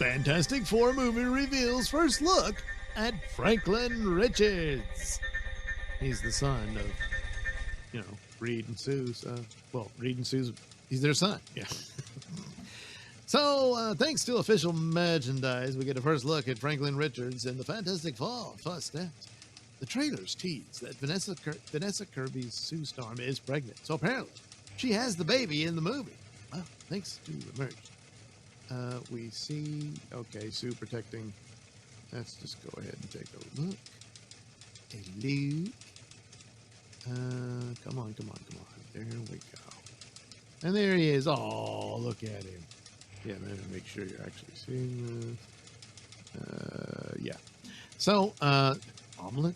Fantastic Four movie reveals first look at Franklin Richards. He's the son of, Reed and Sue's. Reed and Sue's, he's their son. Yeah. So, thanks to official merchandise, we get a first look at Franklin Richards and the Fantastic Four first steps. The trailers tease that Vanessa Kirby's Sue Storm is pregnant. So apparently, she has the baby in the movie. Well, thanks to the merch. We see, Sue protecting. Let's just go ahead and take a look. Come on. There we go. And there he is. Oh, look at him. Yeah, man, make sure you're actually seeing this. Yeah. So, omelet.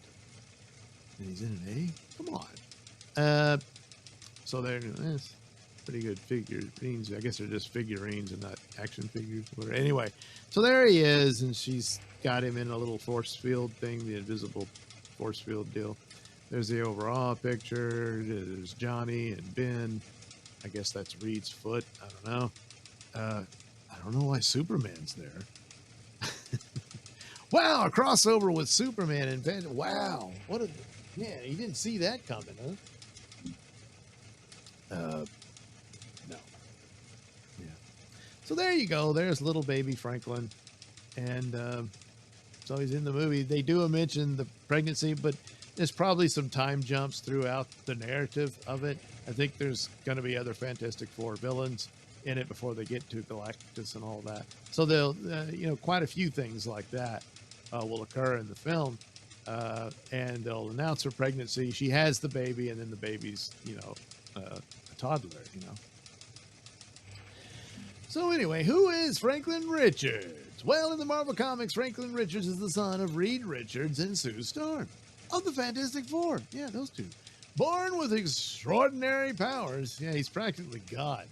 And he's in an egg. Come on. So that's pretty good figurines. I guess they're just figurines and not action figures. Anyway, so there he is, and she's got him in a little force field thing, the invisible force field deal. There's the overall picture. There's Johnny and Ben. I guess that's Reed's foot. I don't know. I don't know why Superman's there. Wow, a crossover with Superman and Ben. Wow. Yeah, you didn't see that coming, huh? No. Yeah. So there you go. There's little baby Franklin. And so he's in the movie. They do mention the pregnancy, but there's probably some time jumps throughout the narrative of it. I think there's going to be other Fantastic Four villains in it before they get to Galactus and all that. So they'll, quite a few things like that will occur in the film. And they'll announce her pregnancy. She has the baby, and then the baby's, a toddler, So anyway, who is Franklin Richards? Well, in the Marvel Comics, Franklin Richards is the son of Reed Richards and Sue Storm of the Fantastic Four. Yeah, those two. Born with extraordinary powers. Yeah, he's practically God.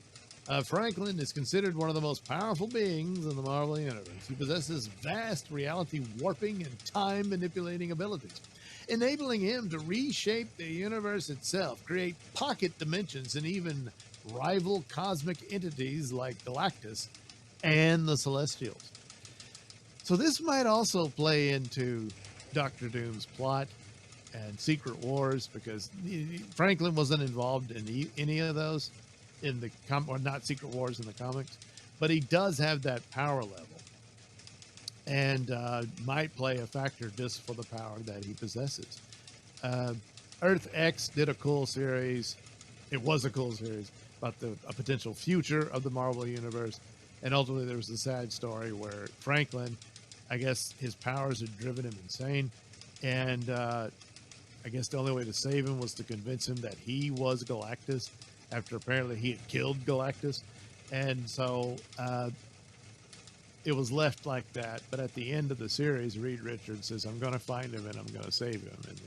Franklin is considered one of the most powerful beings in the Marvel Universe. He possesses vast reality warping and time manipulating abilities, enabling him to reshape the universe itself, create pocket dimensions, and even rival cosmic entities like Galactus and the Celestials. So this might also play into Doctor Doom's plot and Secret Wars, because Franklin wasn't involved in any of those in the or not Secret Wars in the comics, but he does have that power level, and might play a factor just for the power that he possesses. Earth X did a cool series. It was a cool series about a potential future of the Marvel Universe, and ultimately there was a sad story where Franklin, I guess his powers had driven him insane, and I guess the only way to save him was to convince him that he was Galactus, after apparently he had killed Galactus. And so it was left like that. But at the end of the series, Reed Richards says, I'm going to find him and I'm going to save him. And,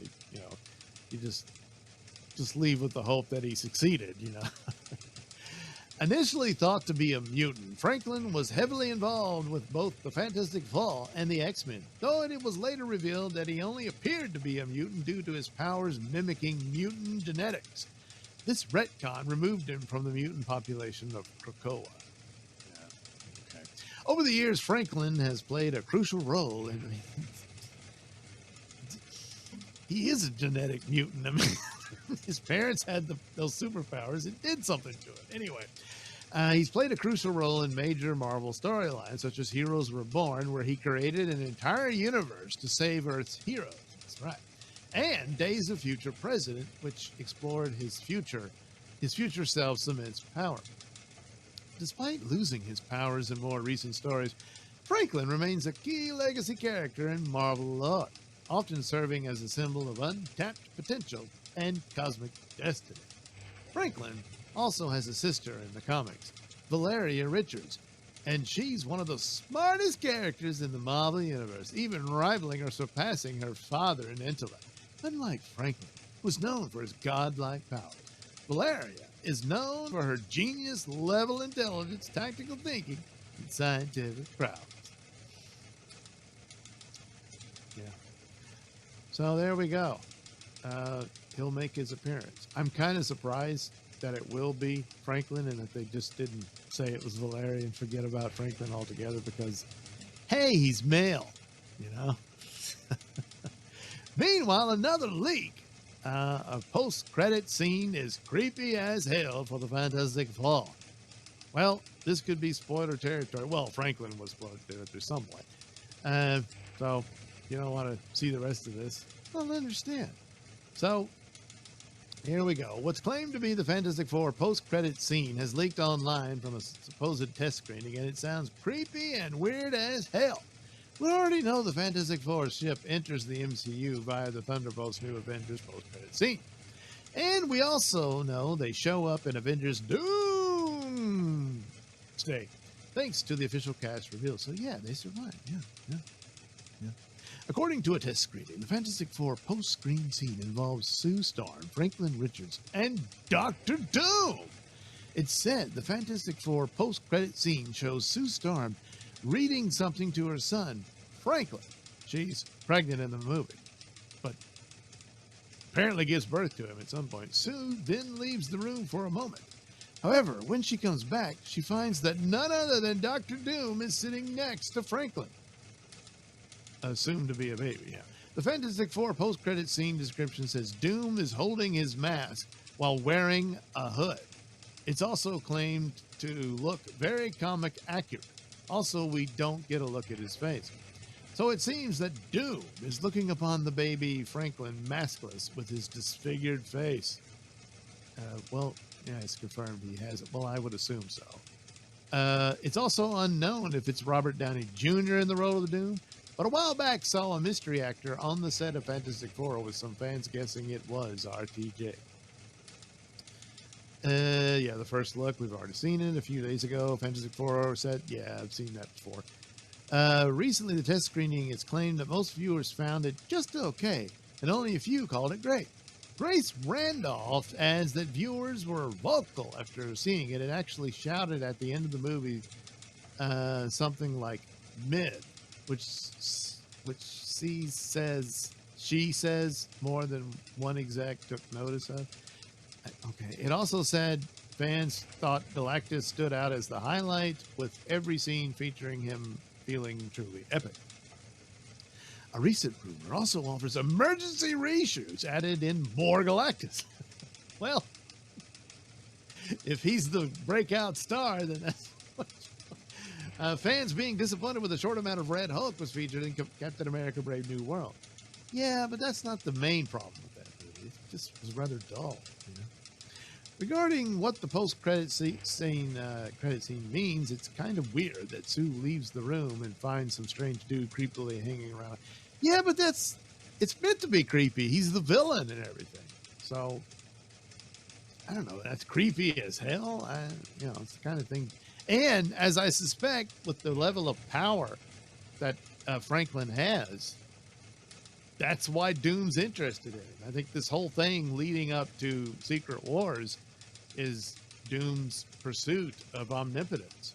you just leave with the hope that he succeeded, Initially thought to be a mutant, Franklin was heavily involved with both the Fantastic Four and the X-Men, though it was later revealed that he only appeared to be a mutant due to his powers mimicking mutant genetics. This retcon removed him from the mutant population of Krakoa. Yeah, okay. Over the years, Franklin has played a crucial role in... he is a genetic mutant. I mean, his parents had those superpowers. It did something to it. Anyway, he's played a crucial role in major Marvel storylines, such as Heroes Reborn, where he created an entire universe to save Earth's heroes. That's right. And Days of Future President, which explored his future self's immense power. Despite losing his powers in more recent stories, Franklin remains a key legacy character in Marvel lore, often serving as a symbol of untapped potential and cosmic destiny. Franklin also has a sister in the comics, Valeria Richards, and she's one of the smartest characters in the Marvel Universe, even rivaling or surpassing her father in intellect. Unlike Franklin, who was known for his godlike powers, Valeria is known for her genius-level intelligence, tactical thinking, and scientific prowess. Yeah. So there we go. He'll make his appearance. I'm kind of surprised that it will be Franklin and that they just didn't say it was Valeria and forget about Franklin altogether, because hey, he's male, you know. Meanwhile, another leak. A post-credit scene is creepy as hell for the Fantastic Four. Well, this could be spoiler territory. Well, Franklin was spoiler territory some point. So, if you don't want to see the rest of this, I'll understand. So, here we go. What's claimed to be the Fantastic Four post-credit scene has leaked online from a supposed test screening, and it sounds creepy and weird as hell. We already know the Fantastic Four ship enters the MCU via the Thunderbolts' new Avengers post-credit scene. And we also know they show up in Avengers Doom Day, thanks to the official cast reveal. So yeah, they survived. Yeah. According to a test screening, the Fantastic Four post-screen scene involves Sue Storm, Franklin Richards, and Dr. Doom. It said the Fantastic Four post-credit scene shows Sue Storm reading something to her son, Franklin. She's pregnant in the movie, but apparently gives birth to him at some point. Sue then leaves the room for a moment. However, when she comes back, she finds that none other than Dr. Doom is sitting next to Franklin. Assumed to be a baby, yeah. The Fantastic Four post-credit scene description says Doom is holding his mask while wearing a hood. It's also claimed to look very comic accurate. Also, we don't get a look at his face. So it seems that Doom is looking upon the baby Franklin maskless with his disfigured face. Well, yeah, it's confirmed he has it. Well, I would assume so. It's also unknown if it's Robert Downey Jr. in the role of the Doom, but a while back saw a mystery actor on the set of Fantastic Four with some fans guessing it was RTJ. Yeah, the first look, we've already seen it a few days ago. Fantastic Four set, yeah, I've seen that before. Recently, the test screening, it's claimed that most viewers found it just okay, and only a few called it great. Grace Randolph adds that viewers were vocal after seeing it and actually shouted at the end of the movie something like mid, which she says more than one exec took notice of. Okay. It also said fans thought Galactus stood out as the highlight, with every scene featuring him feeling truly epic. A recent rumor also offers emergency reshoots added in more Galactus. Well, if he's the breakout star, then that's fans being disappointed with the short amount of Red Hulk was featured in Captain America Brave New World. Yeah, but that's not the main problem with that movie. It just was rather dull, you know. Regarding what the post-credit scene means, it's kind of weird that Sue leaves the room and finds some strange dude creepily hanging around. Yeah, but it's meant to be creepy. He's the villain and everything. So, I don't know. That's creepy as hell. It's the kind of thing. And as I suspect, with the level of power that Franklin has, that's why Doom's interested in him. I think this whole thing leading up to Secret Wars is Doom's pursuit of omnipotence,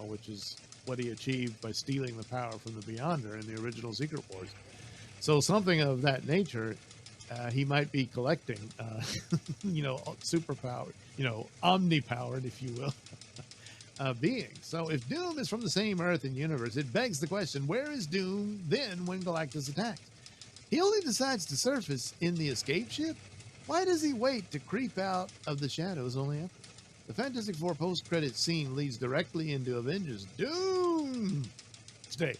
which is what he achieved by stealing the power from the Beyonder in the original Secret Wars. So something of that nature, he might be collecting, superpower, omnipowered, if you will, being. So if Doom is from the same Earth and universe, it begs the question, where is Doom then when Galactus attacks? He only decides to surface in the escape ship? Why does he wait to creep out of the shadows only after? The Fantastic Four post-credit scene leads directly into Avengers Doom Day,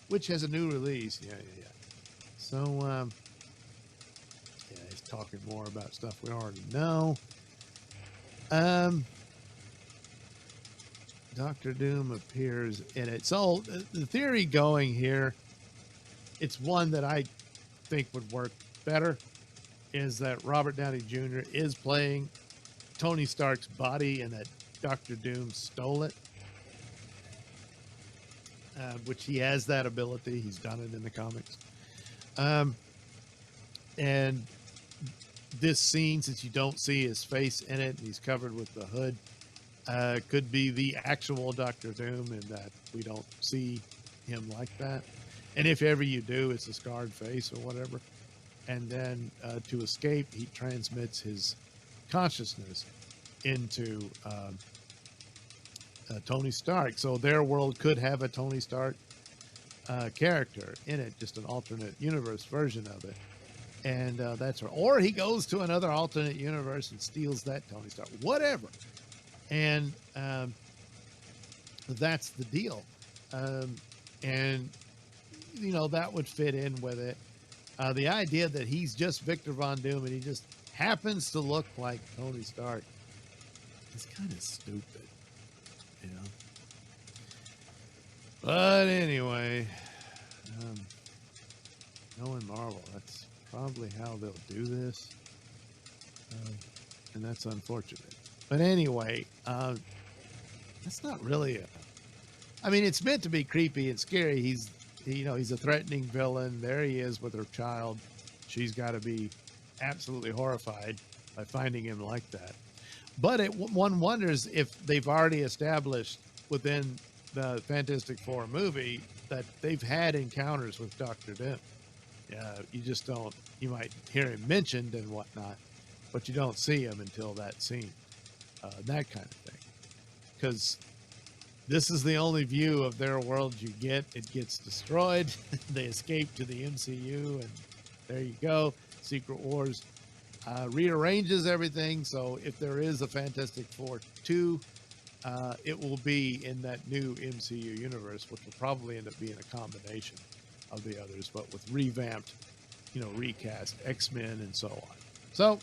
which has a new release. Yeah. So, he's talking more about stuff we already know. Dr. Doom appears in it. So, the theory going here, it's one that I think would work better, is that Robert Downey Jr. is playing Tony Stark's body and that Dr. Doom stole it, which he has that ability. He's done it in the comics. And this scene, since you don't see his face in it, and he's covered with the hood, could be the actual Dr. Doom, and that we don't see him like that. And if ever you do, it's a scarred face or whatever. And then to escape, he transmits his consciousness into Tony Stark. So their world could have a Tony Stark character in it, just an alternate universe version of it. And that's right. Or he goes to another alternate universe and steals that Tony Stark, whatever. And that's the deal. And, you know, that would fit in with it. The idea that he's just Victor Von Doom and he just happens to look like Tony Stark is kind of stupid, you know. But anyway, knowing Marvel, that's probably how they'll do this. And that's unfortunate. But anyway, that's not really I mean, it's meant to be creepy and scary. He's a threatening villain. There he is with her child. She's got to be absolutely horrified by finding him like that. But one wonders if they've already established within the Fantastic Four movie that they've had encounters with Doctor Doom. You just don't. You might hear him mentioned and whatnot, but you don't see him until that scene. That kind of thing. Because this is the only view of their world you get. It gets destroyed. They escape to the MCU, and there you go. Secret Wars rearranges everything. So if there is a Fantastic Four 2, it will be in that new MCU universe, which will probably end up being a combination of the others, but with revamped, recast X-Men and so on. So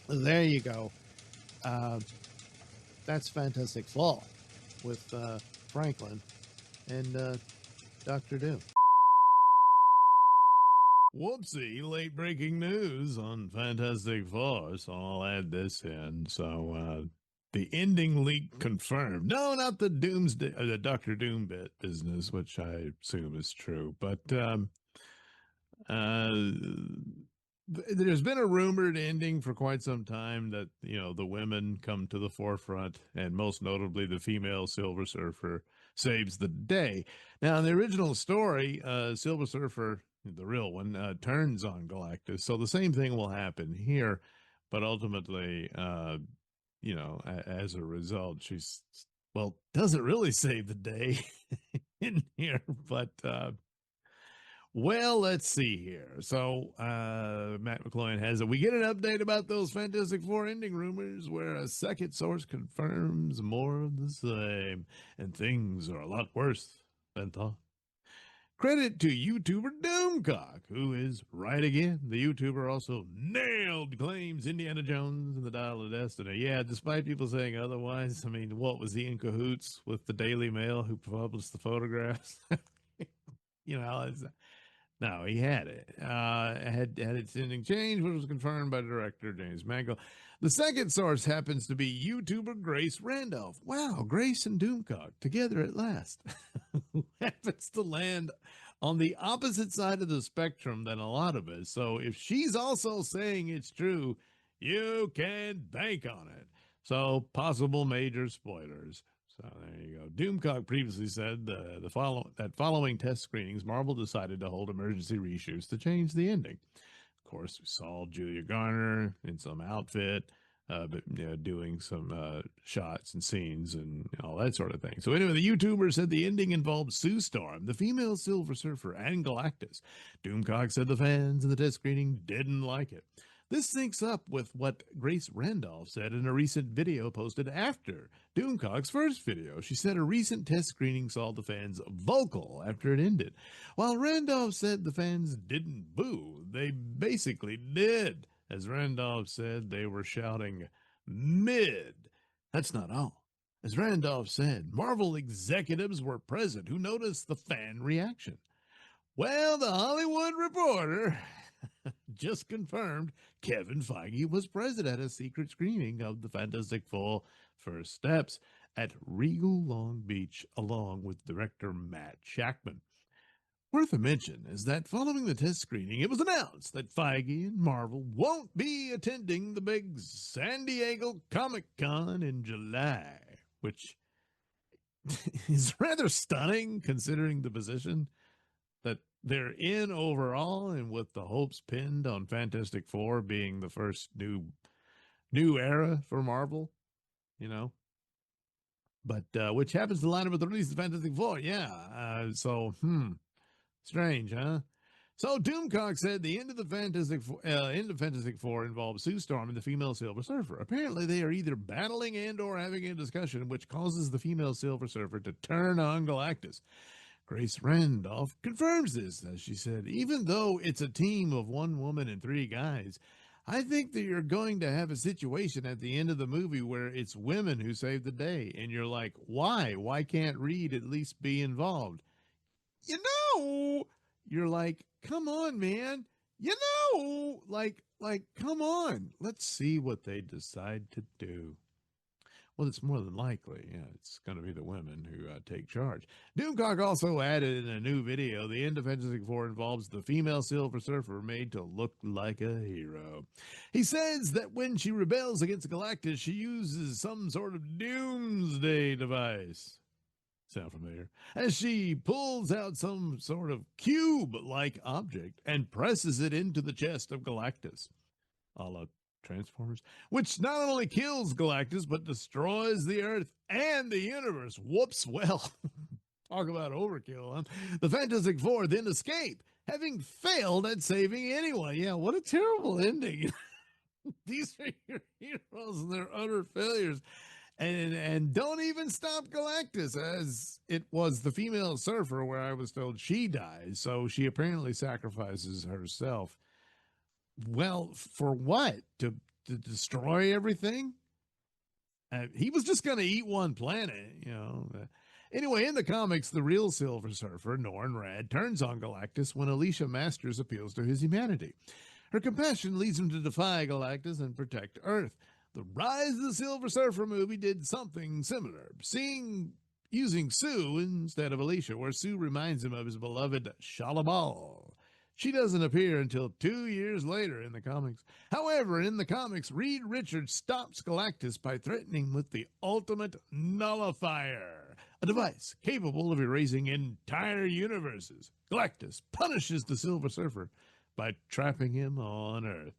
there you go. That's Fantastic Fall with Franklin and Dr. Doom. Whoopsie, late breaking news on Fantastic Four, so I'll add this in. So the ending leak confirmed. No, not the Doomsday, the Dr. Doom bit business, which I assume is true, but there's been a rumored ending for quite some time that, the women come to the forefront, and most notably the female Silver Surfer saves the day. Now, in the original story, Silver Surfer, the real one, turns on Galactus. So the same thing will happen here, but ultimately, as a result, doesn't really save the day in here, but well, let's see here. So, Matt McCloyan has it. We get an update about those Fantastic Four ending rumors where a second source confirms more of the same, and things are a lot worse than thought. Credit to YouTuber Doomcock, who is right again. The YouTuber also nailed claims Indiana Jones and the Dial of Destiny. Yeah, despite people saying otherwise. I mean, what was he in cahoots with the Daily Mail who published the photographs? No, he had it. Had its ending changed, which was confirmed by director James Mangold. The second source happens to be YouTuber Grace Randolph. Wow, Grace and Doomcock together at last. Who happens to land on the opposite side of the spectrum than a lot of us. So if she's also saying it's true, you can bank on it. So possible major spoilers. So there you go. Doomcock previously said that following test screenings, Marvel decided to hold emergency reshoots to change the ending. Of course, we saw Julia Garner in some outfit, doing some shots and scenes and all that sort of thing. So anyway, the YouTuber said the ending involved Sue Storm, the female Silver Surfer, and Galactus. Doomcock said the fans in the test screening didn't like it. This syncs up with what Grace Randolph said in a recent video posted after Doomcock's first video. She said a recent test screening saw the fans vocal after it ended. While Randolph said the fans didn't boo, they basically did. As Randolph said, they were shouting, "Mid." That's not all. As Randolph said, Marvel executives were present who noticed the fan reaction. Well, the Hollywood Reporter just confirmed Kevin Feige was present at a secret screening of the Fantastic Four First Steps at Regal Long Beach, along with director Matt Shackman. Worth a mention is that following the test screening, it was announced that Feige and Marvel won't be attending the big San Diego Comic-Con in July, which is rather stunning considering the position that they're in overall, and with the hopes pinned on Fantastic Four being the first new era for Marvel, but which happens to line up with the release of Fantastic Four. Yeah. Strange, huh? So Doomcock said the end of the Fantastic Four involves Sue Storm and the female Silver Surfer. Apparently, they are either battling and/or having a discussion, which causes the female Silver Surfer to turn on Galactus. Grace Randolph confirms this, as she said, even though it's a team of one woman and three guys, I think that you're going to have a situation at the end of the movie where it's women who save the day, and you're like, why? Why can't Reed at least be involved? You know, you're like, come on, man. You know, come on. Let's see what they decide to do. Well, it's more than likely, yeah, it's going to be the women who take charge. Doomcock also added in a new video, the end of Fantastic Four involves the female Silver Surfer made to look like a hero. He says that when she rebels against Galactus, she uses some sort of doomsday device. Sound familiar? As she pulls out some sort of cube-like object and presses it into the chest of Galactus, a la Transformers, which not only kills Galactus, but destroys the Earth and the universe. Whoops, well, talk about overkill, huh? The Fantastic Four then escape, having failed at saving anyone. Yeah, what a terrible ending. These are your heroes and their utter failures. And don't even stop Galactus, as it was the female surfer where I was told she dies. So she apparently sacrifices herself. Well, for what? To destroy everything? He was just going to eat one planet, you know. Anyway, in the comics, the real Silver Surfer, Norrin Radd, turns on Galactus when Alicia Masters appeals to his humanity. Her compassion leads him to defy Galactus and protect Earth. The Rise of the Silver Surfer movie did something similar, using Sue instead of Alicia, where Sue reminds him of his beloved Shalabal. She doesn't appear until 2 years later in the comics. However, in the comics, Reed Richards stops Galactus by threatening with the Ultimate Nullifier, a device capable of erasing entire universes. Galactus punishes the Silver Surfer by trapping him on Earth.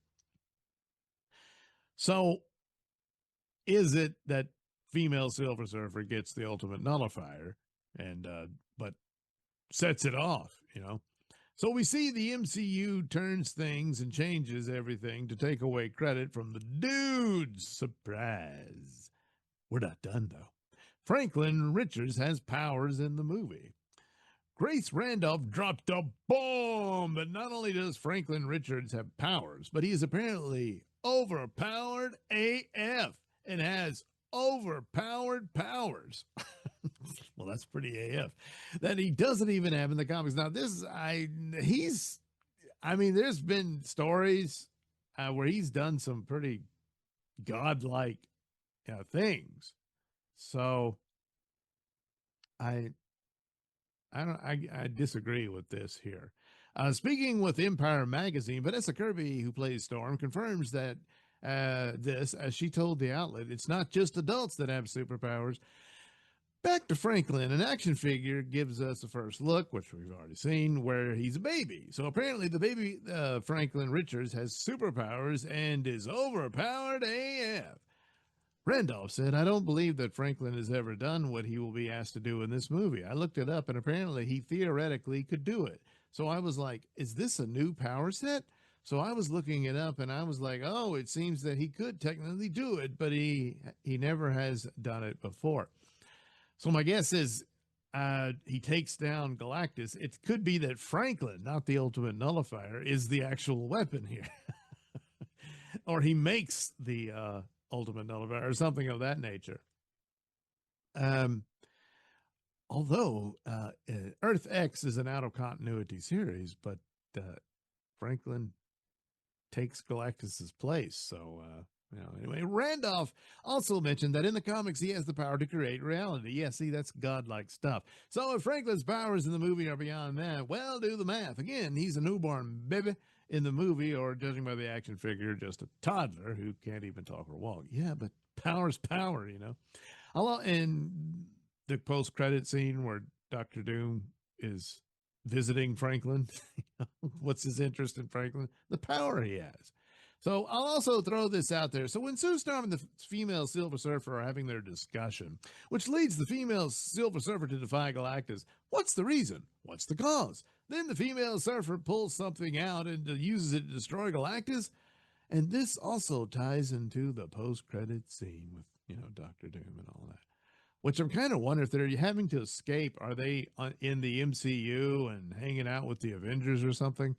So, is it that female Silver Surfer gets the Ultimate Nullifier and but sets it off, you know? So we see the MCU turns things and changes everything to take away credit from the dudes. Surprise. We're not done, though. Franklin Richards has powers in the movie. Grace Randolph dropped a bomb, but not only does Franklin Richards have powers, but he is apparently overpowered AF and has overpowered powers. Well, that's pretty AF. That he doesn't even have in the comics. Now, there's been stories where he's done some pretty godlike things. So I disagree with this here. Speaking with Empire Magazine, Vanessa Kirby, who plays Storm, confirms that this, as she told the outlet, it's not just adults that have superpowers. Back to Franklin, an action figure gives us a first look, which we've already seen, where he's a baby. So apparently the baby Franklin Richards has superpowers and is overpowered AF. Randolph said, I don't believe that Franklin has ever done what he will be asked to do in this movie. I looked it up, and apparently he theoretically could do it. So I was like, is this a new power set? So I was looking it up, and I was like, oh, it seems that he could technically do it, but he never has done it before. So my guess is he takes down Galactus. It could be that Franklin, not the Ultimate Nullifier, is the actual weapon here. Or he makes the Ultimate Nullifier or something of that nature. Although Earth X is an out-of-continuity series, but Franklin takes Galactus's place. So, anyway, Randolph also mentioned that in the comics, he has the power to create reality. Yeah, see, that's godlike stuff. So if Franklin's powers in the movie are beyond that, well, do the math. Again, he's a newborn baby in the movie, or judging by the action figure, just a toddler who can't even talk or walk. Yeah, but power's power, And the post-credit scene where Dr. Doom is visiting Franklin, what's his interest in Franklin? The power he has. So I'll also throw this out there. So when Sue Storm and the female Silver Surfer are having their discussion, which leads the female Silver Surfer to defy Galactus, what's the reason? What's the cause? Then the female surfer pulls something out and uses it to destroy Galactus. And this also ties into the post-credit scene with, Doctor Doom and all that. Which I'm kind of wondering if they're having to escape. Are they in the MCU and hanging out with the Avengers or something?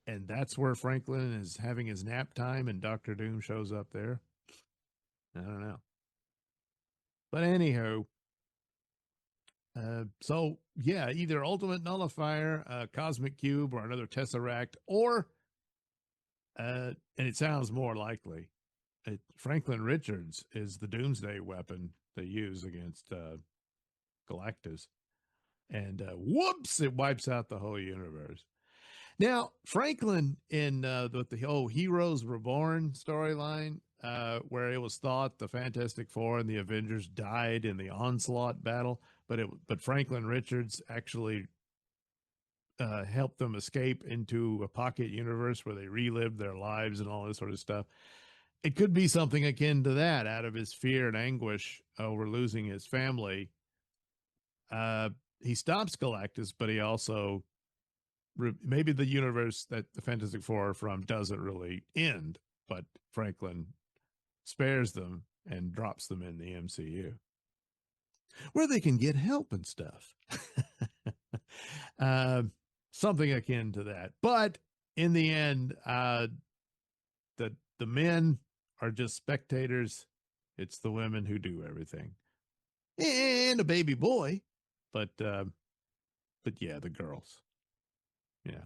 And that's where Franklin is having his nap time and Doctor Doom shows up there. I don't know. But anywho, so yeah, either Ultimate Nullifier, a Cosmic Cube, or another Tesseract, or, and it sounds more likely, Franklin Richards is the Doomsday weapon they use against Galactus. And whoops, it wipes out the whole universe. Now, Franklin in with the whole Heroes Reborn storyline, where it was thought the Fantastic Four and the Avengers died in the Onslaught battle, but Franklin Richards actually helped them escape into a pocket universe where they relived their lives and all this sort of stuff. It could be something akin to that out of his fear and anguish over losing his family. He stops Galactus, but he also maybe the universe that the Fantastic Four are from doesn't really end, but Franklin spares them and drops them in the MCU where they can get help and stuff. Something akin to that. But in the end, the men are just spectators. It's the women who do everything. And a baby boy, but yeah, the girls. Yeah.